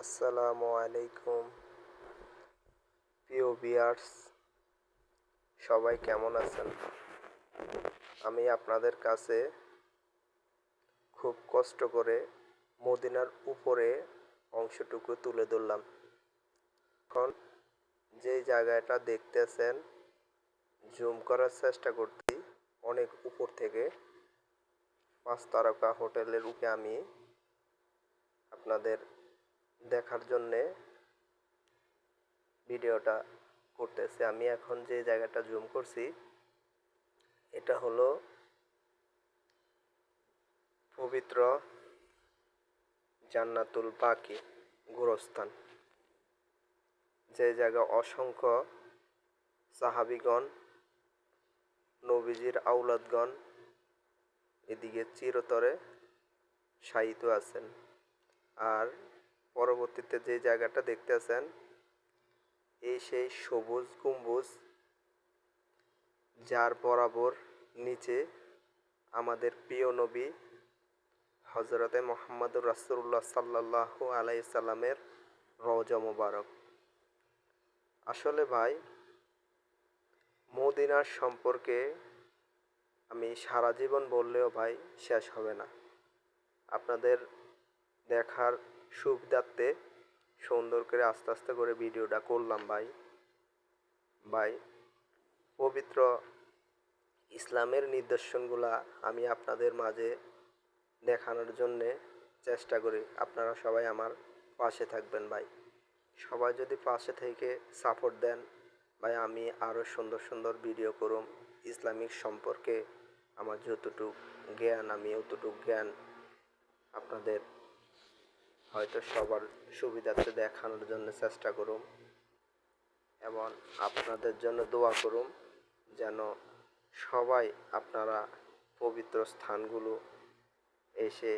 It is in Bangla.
আসসালামু আলাইকুম প্রিয় ভিউয়ার্স, সবাই কেমন আছেন? আমি আপনাদের কাছে খুব কষ্ট করে মদিনার উপরে অংশটুকু তুলে ধরলাম। এখন যে জায়গাটা দেখতেছেন, জুম করার চেষ্টা করছি অনেক উপর থেকে 5 তারকা হোটেলের উপরে আমি আপনাদের দেখার জন্যে ভিডিওটা করতেছি। আমি এখন যে জায়গাটা জুম করছি এটা হলো পবিত্র জান্নাতুল বাকি গোরস্থান, যে জায়গা অসংখ্য সাহাবীগণ, নবীজির আওলাদগণ এদিকে চিরতরে শায়িত আছেন। আর পরবর্তীতে যে জায়গাটা দেখতেছেন এই সেই সবুজ গম্বুজ, যার বরাবর নিচে আমাদের প্রিয় নবী হজরতে মুহাম্মদুর রাসূলুল্লাহ সাল্লাল্লাহু আলাইহি সাল্লামের রওজা মোবারক। আসলে ভাই, মদিনার সম্পর্কে আমি সারা জীবন বললেও ভাই শেষ হবে না। আপনাদের দেখার সুবিধার্থে সুন্দর করে আস্তে আস্তে করে ভিডিওটা করলাম ভাই পবিত্র ইসলামের নিদর্শনগুলা আমি আপনাদের মাঝে দেখানোর জন্যে চেষ্টা করি। আপনারা সবাই আমার পাশে থাকবেন ভাই। সবাই যদি পাশে থেকে সাপোর্ট দেন ভাই, আমি আরও সুন্দর সুন্দর ভিডিও করুম ইসলামিক সম্পর্কে। আমার যতটুক জ্ঞান, আমি অতটুক জ্ঞান আপনাদের হয়তো সবার সুবিধার্থে দেখানোর জন্য চেষ্টা করুম, এবং আপনাদের জন্য দোয়া করুম যেন সবাই আপনারা পবিত্র স্থানগুলো এসে